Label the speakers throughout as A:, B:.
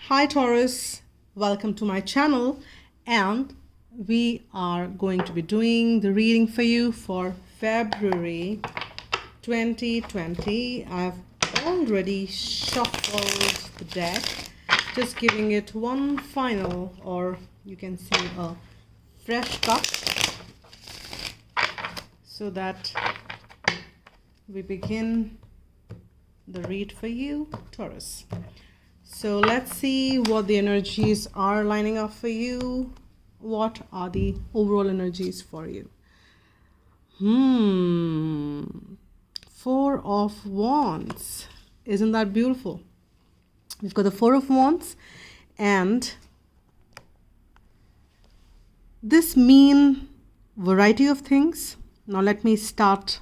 A: Hi Taurus, welcome to my channel, and we are going to be doing the reading for you for February 2020. I've already shuffled the deck, just giving it one final, or you can say a fresh cut, so that we begin the read for you, Taurus. So let's see what the energies are lining up for you. What are the overall energies for you? Four of Wands. Isn't that beautiful? We've got the Four of Wands, and this mean variety of things. Now let me start.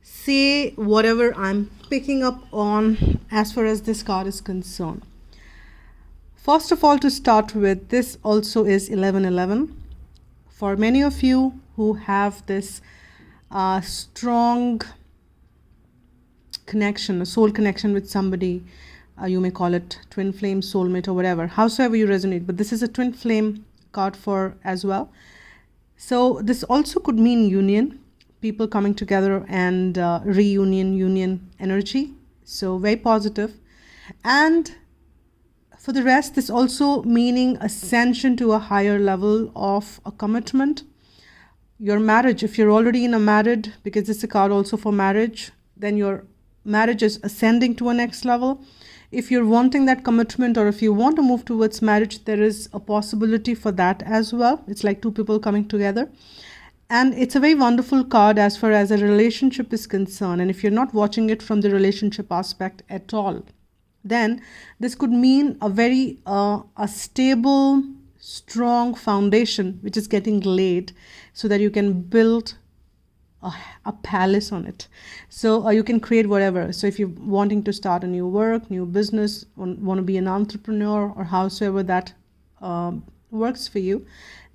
A: Say whatever I'm picking up on as far as this card is concerned. First of all, to start with, this also is 1111. For many of you who have this strong connection, a soul connection with somebody, you may call it twin flame, soulmate, or whatever, howsoever you resonate, but this is a twin flame card for as well. So this also could mean union, people coming together, and union energy. So very positive. And for the rest, this also meaning ascension to a higher level of a commitment. Your marriage, if you're already in a married, because this is a card also for marriage, then your marriage is ascending to a next level. If you're wanting that commitment, or if you want to move towards marriage, there is a possibility for that as well. It's like two people coming together. And it's a very wonderful card as far as a relationship is concerned. And if you're not watching it from the relationship aspect at all, then this could mean a very a stable, strong foundation which is getting laid, so that you can build a palace on it. So you can create whatever. So if you're wanting to start a new work, new business, want to be an entrepreneur, or howsoever that works for you,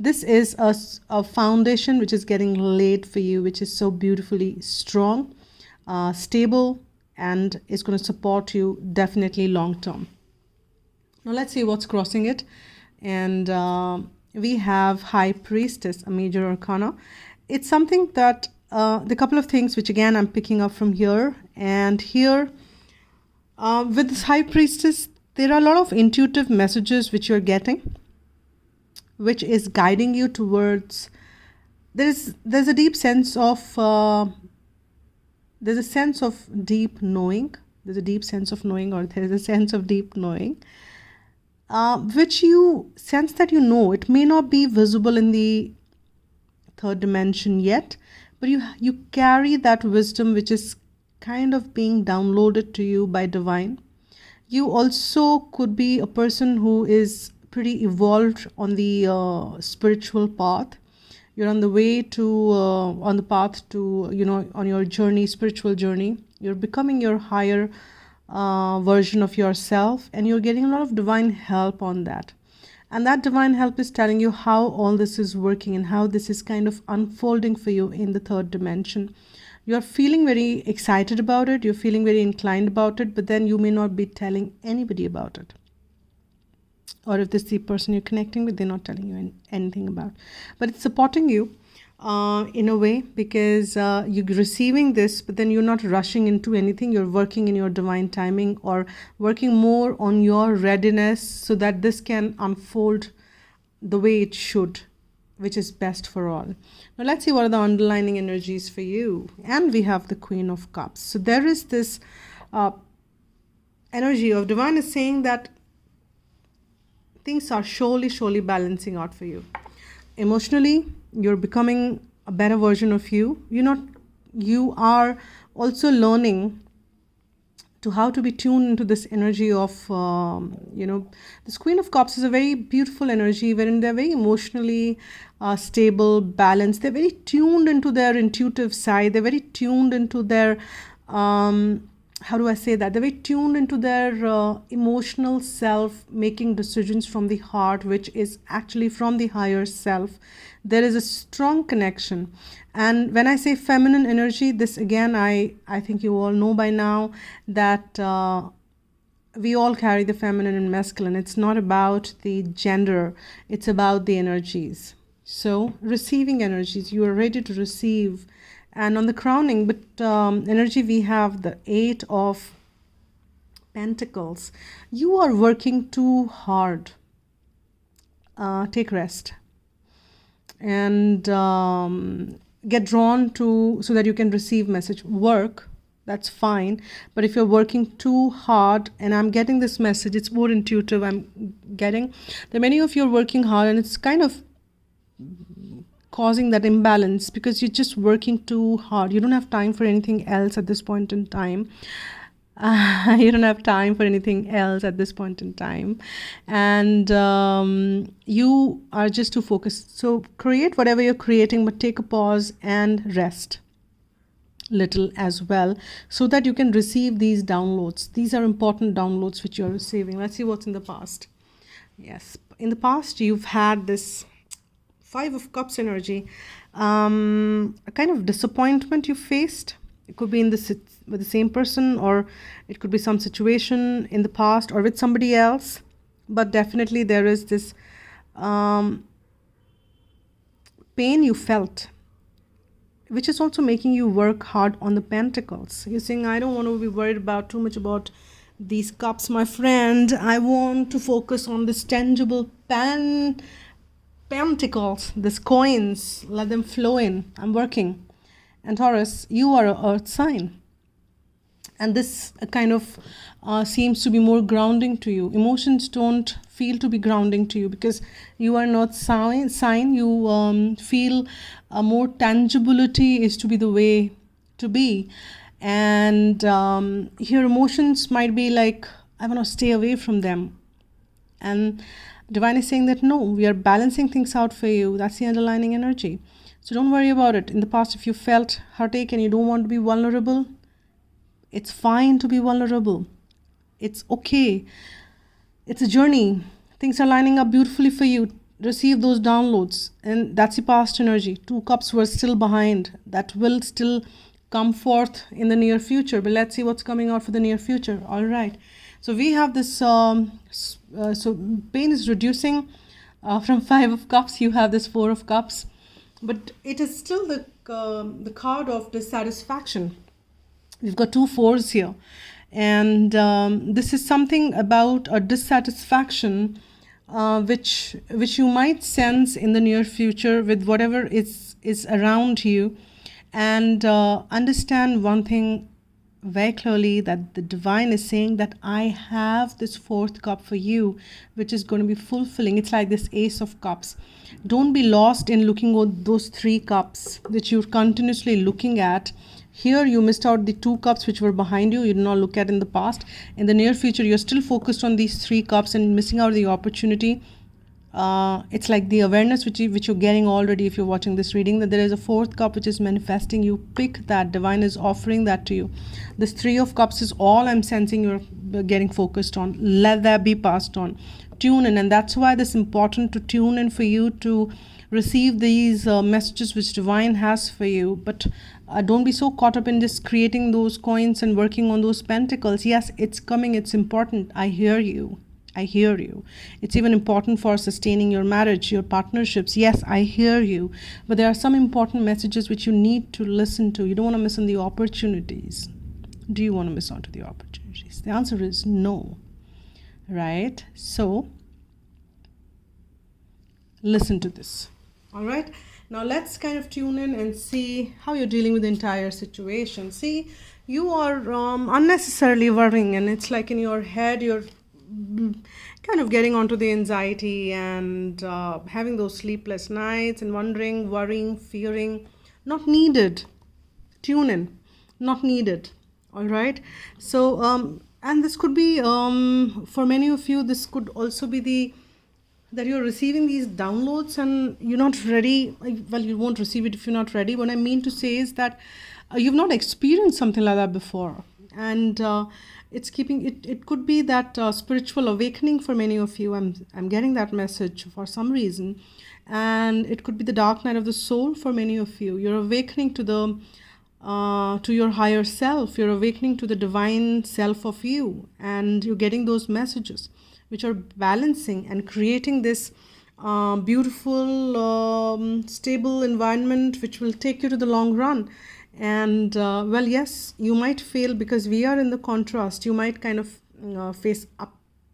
A: this is a foundation which is getting laid for you, which is so beautifully strong, stable, and is going to support you definitely long term. Now let's see what's crossing it. And we have High Priestess, a major arcana. It's something that the couple of things which again I'm picking up from here and here. With this High Priestess, there are a lot of intuitive messages which you're getting, which is guiding you towards, there's a deep sense of there's a sense of deep knowing. There's a deep sense of knowing, or there's a sense of deep knowing, which you sense that you know. It may not be visible in the third dimension yet, but you carry that wisdom which is kind of being downloaded to you by divine. You also could be a person who is pretty evolved on the spiritual path. You're on the way to on the path to, on your journey, spiritual journey. You're becoming your higher version of yourself, and you're getting a lot of divine help on that. And that divine help is telling you how all this is working and how this is kind of unfolding for you in the third dimension. You're feeling very excited about it. You're feeling very inclined about it, but then you may not be telling anybody about it. Or if this is the person you're connecting with, they're not telling you anything about. But it's supporting you in a way, because you're receiving this, but then you're not rushing into anything. You're working in your divine timing, or working more on your readiness, so that this can unfold the way it should, which is best for all. Now let's see what are the underlining energies for you. And we have the Queen of Cups. So there is this energy of divine is saying that things are surely balancing out for you. Emotionally, you're becoming a better version of you. You are also learning to how to be tuned into this energy of, this Queen of Cups is a very beautiful energy, wherein they're very emotionally stable, balanced. They're very tuned into their intuitive side. They're very tuned into their how do I say that? They're very tuned into their emotional self, making decisions from the heart, which is actually from the higher self. There is a strong connection. And when I say feminine energy, this again, I think you all know by now that we all carry the feminine and masculine. It's not about the gender, it's about the energies. So receiving energies, you are ready to receive. And on the crowning but energy, we have the 8 of Pentacles. You are working too hard. Take rest and get drawn to, so that you can receive message. Work, that's fine, but if you're working too hard, and I'm getting this message, it's more intuitive, I'm getting that many of you are working hard, and it's kind of causing that imbalance because you're just working too hard. You don't have time for anything else at this point in time. You don't have time for anything else at this point in time, and you are just too focused. So create whatever you're creating, but take a pause and rest little as well, so that you can receive these downloads. These are important downloads which you're receiving. Let's see what's in the past. Yes, in the past you've had this 5 of Cups energy, a kind of disappointment you faced. It could be in with the same person, or it could be some situation in the past or with somebody else, but definitely there is this pain you felt, which is also making you work hard on the Pentacles. You're saying, I don't want to be worried about too much about these cups, my friend. I want to focus on this tangible Pentacles, these coins, let them flow in. I'm working. And Taurus, you are an earth sign. And this kind of seems to be more grounding to you. Emotions don't feel to be grounding to you because you are not sign. You feel a more tangibility is to be the way to be. And your emotions might be like, I want to stay away from them. And Divine is saying that no, we are balancing things out for you. That's the underlying energy. So don't worry about it. In the past, if you felt heartache and you don't want to be vulnerable, it's fine to be vulnerable. It's okay. It's a journey. Things are lining up beautifully for you. Receive those downloads. And that's the past energy. 2 cups were still behind. That will still come forth in the near future. But let's see what's coming out for the near future. All right. So we have this, so pain is reducing from 5 of Cups. You have this 4 of Cups. But it is still the card of dissatisfaction. We've got 2 4s here. And this is something about a dissatisfaction which you might sense in the near future with whatever is around you. And understand one thing very clearly, that the Divine is saying that I have this 4th cup for you, which is going to be fulfilling. It's like this Ace of Cups. Don't be lost in looking at those 3 cups that you're continuously looking at. Here you missed out the 2 cups which were behind you. You did not look at in the past. In the near future, you're still focused on these 3 cups and missing out the opportunity. It's like the awareness which you're getting already if you're watching this reading, that there is a 4th cup which is manifesting. You pick that. Divine is offering that to you. This 3 of Cups is all I'm sensing you're getting focused on. Let that be passed on. Tune in. And that's why it's important to tune in for you to receive these messages which Divine has for you. But don't be so caught up in just creating those coins and working on those pentacles. Yes, it's coming. It's important. I hear you. I hear you. It's even important for sustaining your marriage, your partnerships. Yes, I hear you. But there are some important messages which you need to listen to. You don't want to miss on the opportunities. Do you want to miss on to the opportunities? The answer is no. Right? So, listen to this. All right? Now, let's kind of tune in and see how you're dealing with the entire situation. See, you are unnecessarily worrying, and it's like in your head, you're kind of getting onto the anxiety and having those sleepless nights and wondering, worrying, fearing. Not needed. Tune in. Not needed. All right. So, and this could be, for many of you, this could also be that you're receiving these downloads and you're not ready. Well, you won't receive it if you're not ready. What I mean to say is that you've not experienced something like that before. And it's keeping it could be that spiritual awakening for many of you. I'm getting that message for some reason. And it could be the dark night of the soul for many of you. You're awakening to the to your higher self. You're awakening to the divine self of you, and you're getting those messages which are balancing and creating this beautiful, stable environment which will take you to the long run. And well, yes, you might fail because we are in the contrast. You might kind of face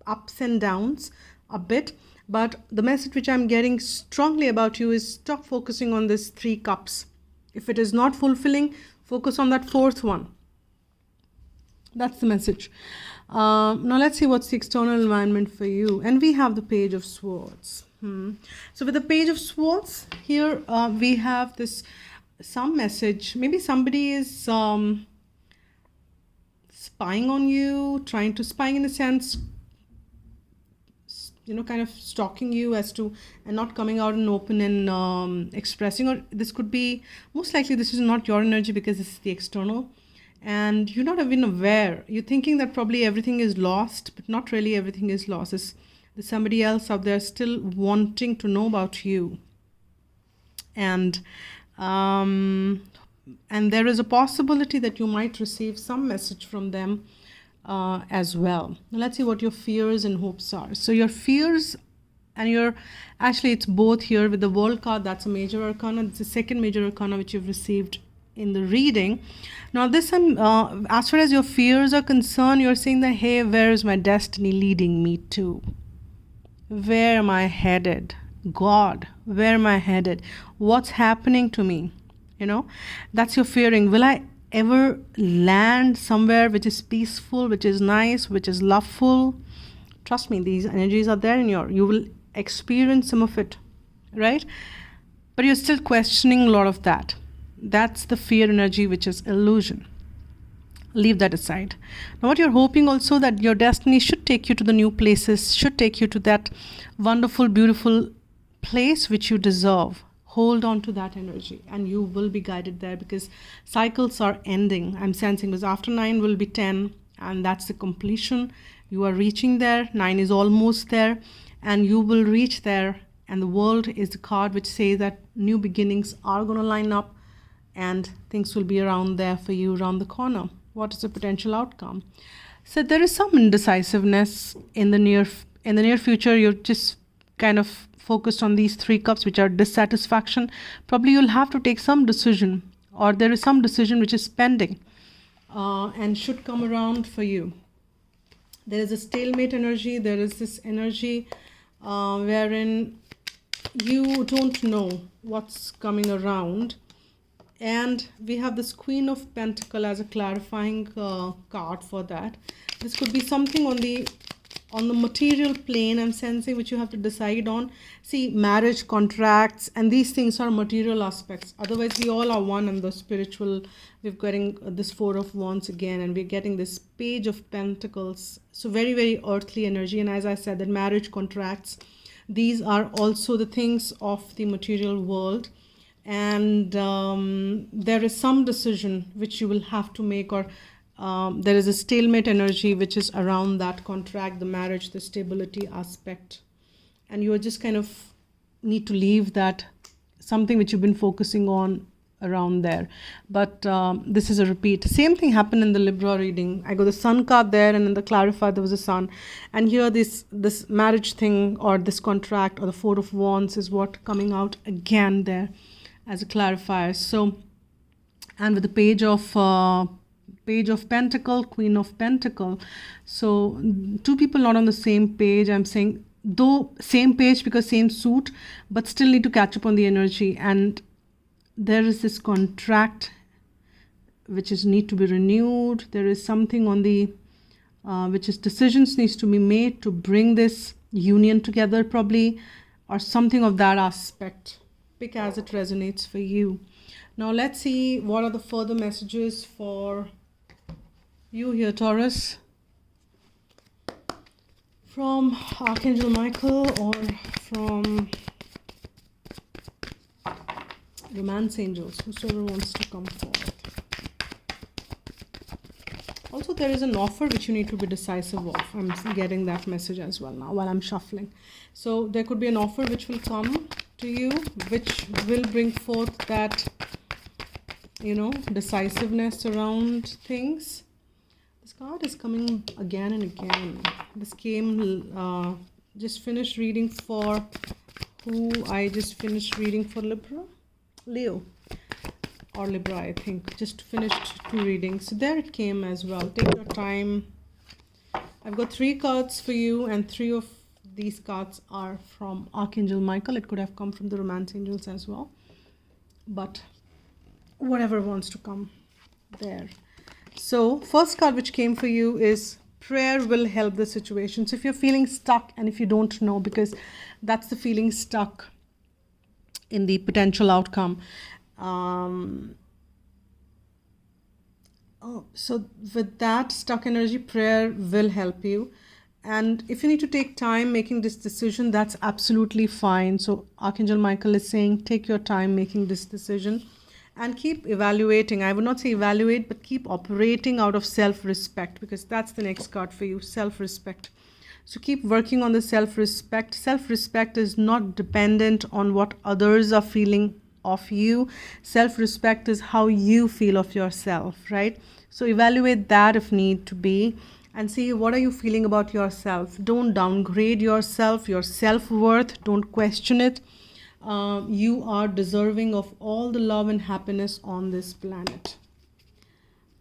A: ups and downs a bit, but the message which I'm getting strongly about you is stop focusing on this 3 cups. If it is not fulfilling, focus on that 4th one. That's the message. Now let's see what's the external environment for you. And we have the Page of Swords. So with the Page of Swords, here we have this some message. Maybe somebody is spying on you, trying to spying in a sense, kind of stalking you as to, and not coming out in open and expressing. Or this could be, most likely this is not your energy because this is the external, and you're not even aware. You're thinking that probably everything is lost, but not really everything is lost. There's somebody else out there still wanting to know about you, and there is a possibility that you might receive some message from them as well. Now let's see what your fears and hopes are. So your fears and actually it's both here with the World card. That's a major arcana. It's the second major arcana which you've received in the reading. Now this as far as your fears are concerned, you're saying that, hey, where is my destiny leading me to? Where am I headed? God, where am I headed? What's happening to me? That's your fearing. Will I ever land somewhere which is peaceful, which is nice, which is loveful? Trust me, these energies are there in you will experience some of it, right? But you're still questioning a lot of that. That's the fear energy, which is illusion. Leave that aside. Now what you're hoping also, that your destiny should take you to the new places, should take you to that wonderful, beautiful place which you deserve. Hold on to that energy and you will be guided there, because cycles are ending. I'm sensing because after 9 will be 10, and that's the completion. You are reaching there. 9 is almost there, and you will reach there. And the World is the card which says that new beginnings are going to line up and things will be around there for you, around the corner. What is the potential outcome? So there is some indecisiveness in the near future. You're just kind of focused on these 3 cups, which are dissatisfaction. Probably you'll have to take some decision, or there is some decision which is pending and should come around for you. There is a stalemate energy. There is this energy wherein you don't know what's coming around. And we have this Queen of Pentacles as a clarifying card for that. This could be something on the material plane, I'm sensing, which you have to decide on. See, marriage, contracts, and these things are material aspects. Otherwise, we all are one in the spiritual. We're getting this 4 of Wands again, and we're getting this Page of Pentacles. So very, very earthly energy. And as I said, that marriage, contracts, these are also the things of the material world. And there is some decision which you will have to make, or there is a stalemate energy which is around that contract, the marriage, the stability aspect. And you are just kind of need to leave that, something which you've been focusing on around there. But this is a repeat. Same thing happened in the Libra reading. I got the Sun card there, and in the clarifier there was a Sun. And here this marriage thing, or this contract, or the 4 of Wands is what coming out again there as a clarifier. So, and with the Page of Pentacle, Queen of Pentacle. So 2 people not on the same page. I'm saying, though same page because same suit, but still need to catch up on the energy. And there is this contract which is need to be renewed. There is something on the which is decisions needs to be made to bring this union together, probably, or something of that aspect. Pick as it resonates for you. Now let's see what are the further messages for you here, Taurus, from Archangel Michael or from Romance Angels, whosoever wants to come forward. Also, there is an offer which you need to be decisive of. I'm getting that message as well now while I'm shuffling. So there could be an offer which will come to you, which will bring forth that decisiveness around things. This card is coming again and again. This came, just finished reading for who? I just finished reading for Leo or Libra, I think. Just finished 2 readings. So there it came as well. Take your time. I've got 3 cards for you, and 3 of these cards are from Archangel Michael. It could have come from the Romance Angels as well. But whatever wants to come there. So first card which came for you is prayer will help the situation. So if you're feeling stuck, and if you don't know, because that's the feeling stuck in the potential outcome. So with that stuck energy, prayer will help you. And if you need to take time making this decision, that's absolutely fine. So Archangel Michael is saying, take your time making this decision and keep evaluating. I would not say evaluate, but keep operating out of self-respect, because that's the next card for you, self-respect. So keep working on the self-respect. Self-respect is not dependent on what others are feeling of you. Self-respect is how you feel of yourself, right? So evaluate that if need to be, and see what are you feeling about yourself. Don't downgrade yourself, your self-worth. Don't question it. You are deserving of all the love and happiness on this planet.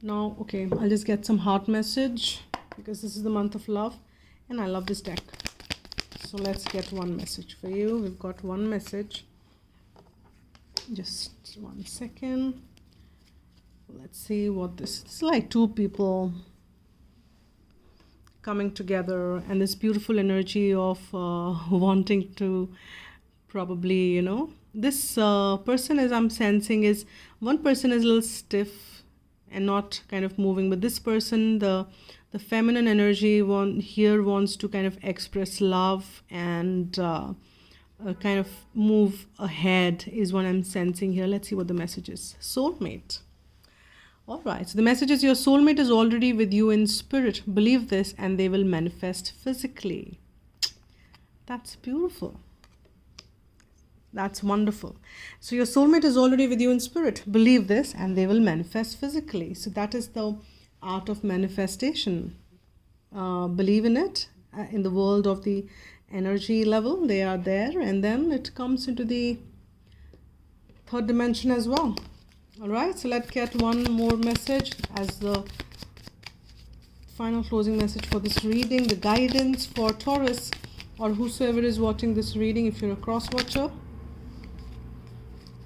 A: Now, okay, I'll just get some heart message, because this is the month of love and I love this deck. So let's get one message for you. We've got one message. Just 1 second. Let's see what this is. It's like 2 people coming together, and this beautiful energy of wanting to probably, this person, as I'm sensing, is one person is a little stiff and not kind of moving, but this person, the feminine energy here wants to kind of express love and kind of move ahead is what I'm sensing here. Let's see what the message is. Soulmate. All right, so the message is your soulmate is already with you in spirit. Believe this and they will manifest physically. That's beautiful. That's wonderful. So your soulmate is already with you in spirit. Believe this and they will manifest physically. So that is the art of manifestation. Believe in it. In the world of the energy level, they are there, and then it comes into the 3rd dimension as well. All right, so let's get one more message as the final closing message for this reading. The guidance for Taurus, or whosoever is watching this reading, if you're a cross watcher.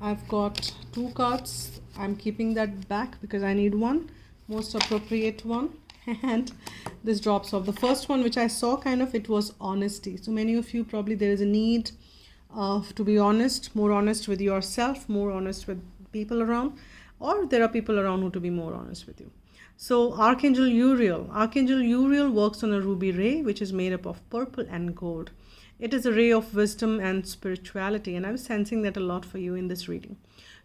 A: I've got 2 cards. I'm keeping that back because I need one, most appropriate one. And this drops off. The first one which I saw, kind of, it was honesty. So many of you, probably there is a need to be honest, more honest with yourself, more honest with people around, or there are people around who to be more honest with you. So Archangel Uriel works on a ruby ray, which is made up of purple and gold. It is a ray of wisdom and spirituality, and I'm sensing that a lot for you in this reading.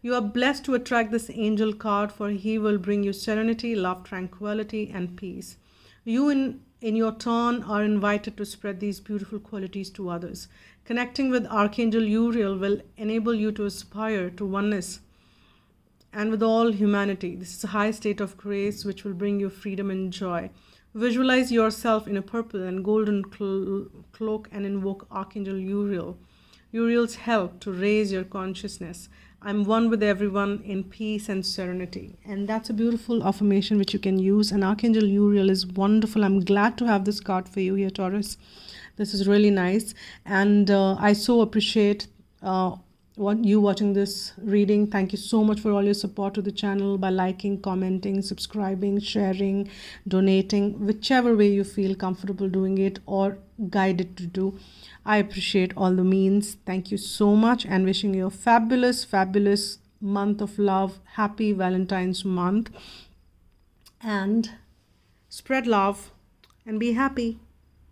A: You are blessed to attract this angel card, for he will bring you serenity, love, tranquility, and peace. You in your turn are invited to spread these beautiful qualities to others. Connecting with Archangel Uriel will enable you to aspire to oneness and with all humanity. This is a high state of grace which will bring you freedom and joy. Visualize yourself in a purple and golden cloak and invoke Archangel Uriel's help to raise your consciousness. I'm one with everyone in peace and serenity. And that's a beautiful affirmation which you can use. And Archangel Uriel is wonderful. I'm glad to have this card for you here, Taurus. This is really nice. And I so appreciate you watching this reading. Thank you so much for all your support to the channel by liking, commenting, subscribing, sharing, donating, whichever way you feel comfortable doing it or guided to do. I appreciate all the means. Thank you so much, and wishing you a fabulous, fabulous month of love. Happy Valentine's month, and spread love and be happy.